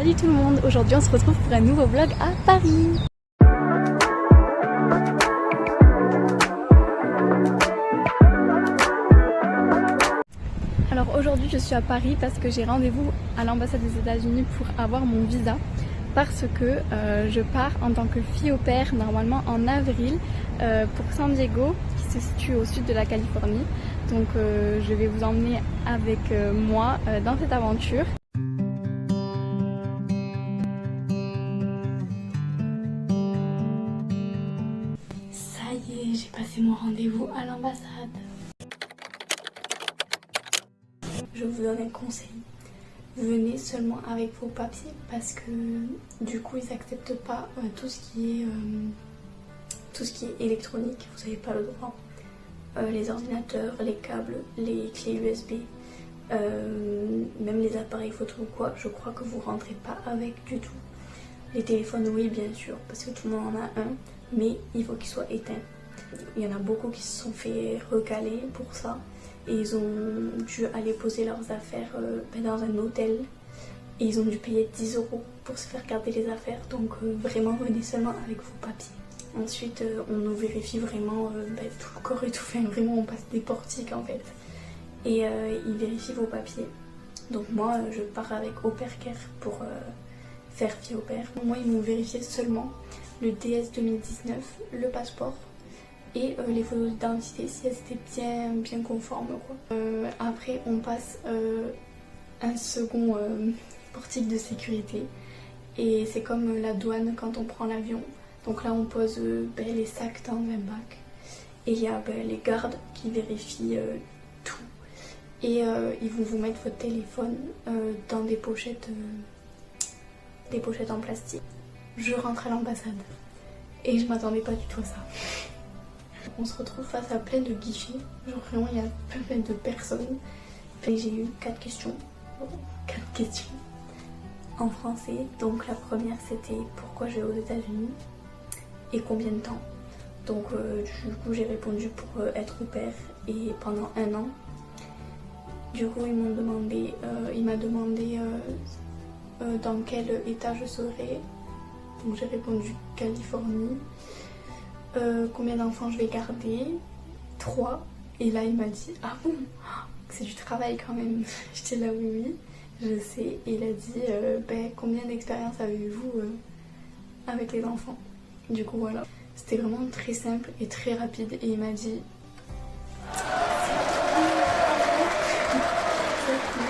Salut tout le monde, aujourd'hui on se retrouve pour un nouveau vlog à Paris. Alors aujourd'hui je suis à Paris parce que j'ai rendez-vous à l'ambassade des États-Unis pour avoir mon visa. Parce que je pars en tant que fille au pair normalement en avril pour San Diego qui se situe au sud de la Californie. Donc je vais vous emmener avec moi dans cette aventure. Ça y est, j'ai passé mon rendez-vous à l'ambassade. Je vous donne un conseil. Venez seulement avec vos papiers parce que du coup ils n'acceptent pas tout ce qui est électronique, vous n'avez pas le droit. Les ordinateurs, les câbles, les clés USB, même les appareils photo ou quoi, je crois que vous rentrez pas avec du tout. Les téléphones oui bien sûr, parce que tout le monde en a un, mais il faut qu'il soit éteint. Il y en a beaucoup qui se sont fait recaler pour ça. Et ils ont dû aller poser leurs affaires dans un hôtel. Et ils ont dû payer 10 € pour se faire garder les affaires. Donc vraiment venez seulement avec vos papiers. Ensuite on nous vérifie vraiment tout le corps et tout. Enfin, vraiment on passe des portiques en fait. Et ils vérifient vos papiers. Donc moi je pars avec Au Pair Care pour faire fille au pair. Moi ils m'ont vérifié seulement le DS 2019, le passeport. Et les photos d'identité si elles étaient bien conformes quoi. Après on passe un second portique de sécurité et c'est comme la douane quand on prend l'avion. Donc là on pose les sacs dans un bac et il y a les gardes qui vérifient tout et ils vont vous mettre votre téléphone dans des pochettes en plastique. Je rentre à l'ambassade et je m'attendais pas du tout à ça. On se retrouve face à plein de guichets, genre vraiment il y a plein de personnes. Et j'ai eu 4 questions en français. Donc la première c'était pourquoi je vais aux États-Unis et combien de temps. Donc du coup j'ai répondu pour être au pair et pendant 1 an. Du coup il m'a demandé dans quel état je serais. Donc j'ai répondu Californie. Combien d'enfants je vais garder? 3. Et là il m'a dit ah bon, c'est du travail quand même. J'étais là oui je sais. Et il a dit combien d'expérience avez-vous avec les enfants? Du coup voilà, c'était vraiment très simple et très rapide et il m'a dit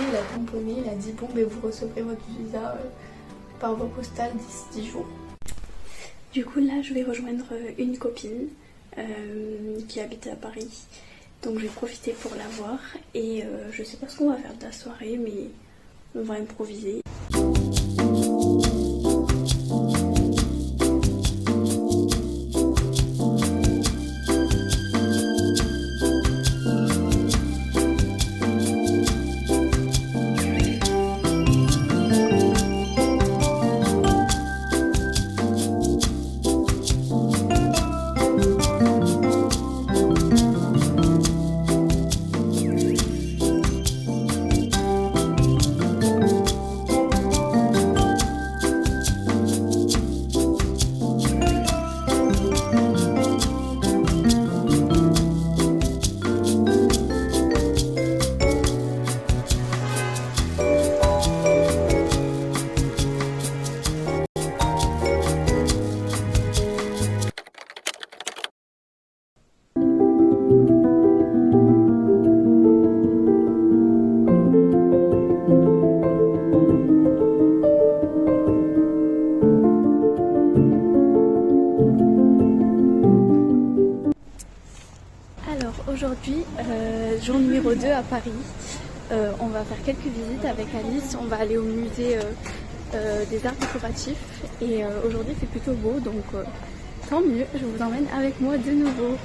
il a tamponné, il a dit bon vous recevrez votre visa par voie postale d'ici 10 jours. Du coup là je vais rejoindre une copine qui habite à Paris. Donc je vais profiter pour la voir et je sais pas ce qu'on va faire de la soirée mais on va improviser. Aujourd'hui, jour numéro 2 à Paris, on va faire quelques visites avec Alice, on va aller au musée des arts décoratifs et aujourd'hui c'est plutôt beau donc tant mieux, je vous emmène avec moi de nouveau.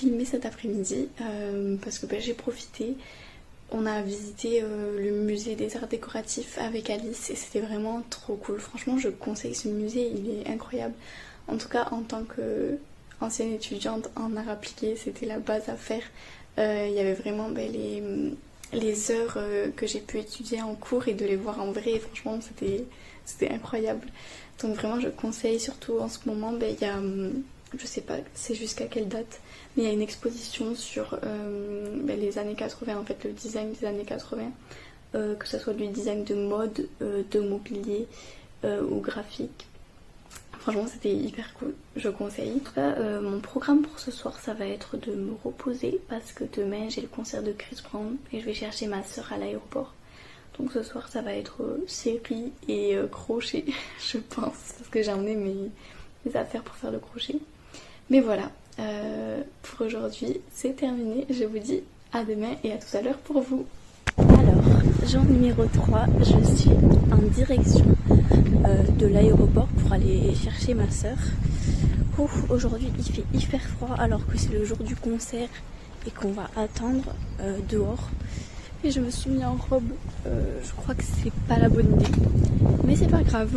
filmer cet après-midi parce que j'ai profité. On a visité le musée des arts décoratifs avec Alice et c'était vraiment trop cool. Franchement, je conseille ce musée, il est incroyable. En tout cas, en tant qu'ancienne étudiante en arts appliqués, c'était la base à faire. Il y avait vraiment les heures que j'ai pu étudier en cours et de les voir en vrai. Franchement, c'était incroyable. Donc vraiment, je conseille, surtout en ce moment, il y a, je sais pas c'est jusqu'à quelle date, mais il y a une exposition sur les années 80, en fait le design des années 80, que ce soit du design de mode, de mobilier ou graphique. Franchement c'était hyper cool, je conseille. En tout cas mon programme pour ce soir ça va être de me reposer parce que demain j'ai le concert de Chris Brown et je vais chercher ma soeur à l'aéroport. Donc ce soir ça va être série et crochet je pense, parce que j'ai emmené mes affaires pour faire le crochet. Mais voilà, pour aujourd'hui c'est terminé, je vous dis à demain et à tout à l'heure pour vous. Alors, jour numéro 3, je suis en direction de l'aéroport pour aller chercher ma soeur. Aujourd'hui il fait hyper froid alors que c'est le jour du concert et qu'on va attendre dehors. Et je me suis mis en robe, je crois que c'est pas la bonne idée, mais c'est pas grave.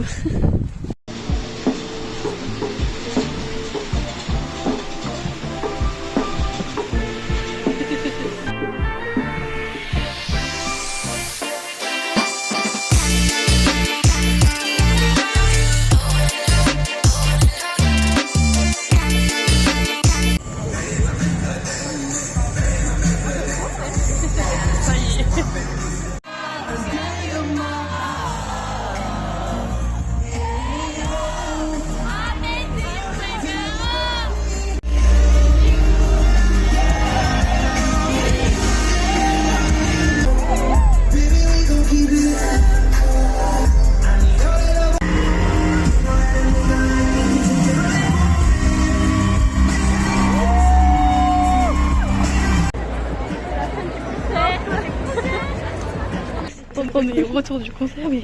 On est au retour du concert, mais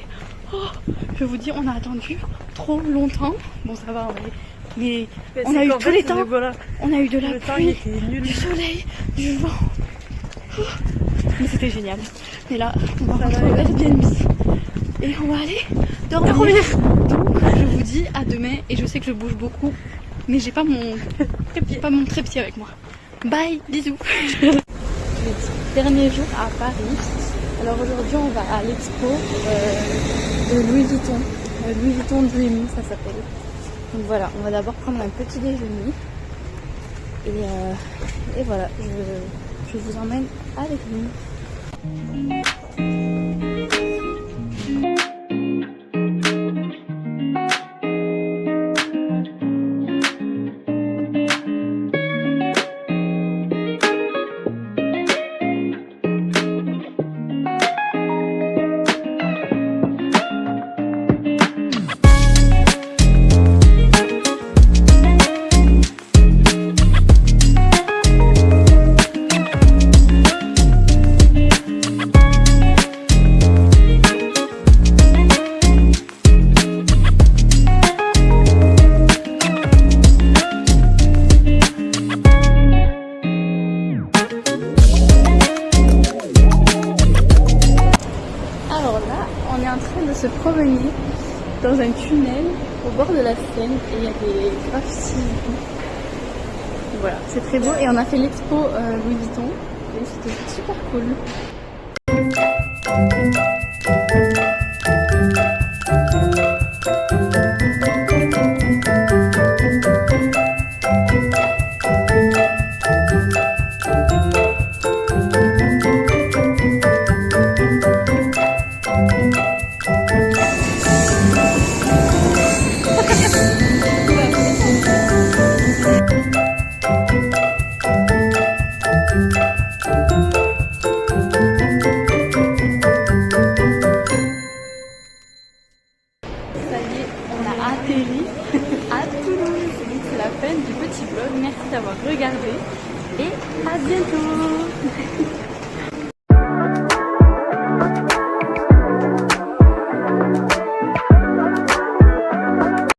je vous dis, on a attendu trop longtemps. Bon, ça va, mais on a eu tous les temps. Voilà. On a eu de la pluie, du soleil, du vent. Mais c'était génial. Mais là, on va rentrer au Airbnb et on va aller dormir. Donc, je vous dis à demain. Et je sais que je bouge beaucoup, mais j'ai pas mon trépied avec moi. Bye, bisous. Dernier jour à Paris. Alors aujourd'hui on va à l'expo de Louis Vuitton, Louis Vuitton Dream ça s'appelle. Donc voilà, on va d'abord prendre un petit déjeuner et voilà, je vous emmène avec nous. Se promener dans un tunnel au bord de la Seine et il y a des graffitis. Voilà, c'est très beau et on a fait l'expo Louis Vuitton et c'était super cool. Merci d'avoir regardé et à bientôt.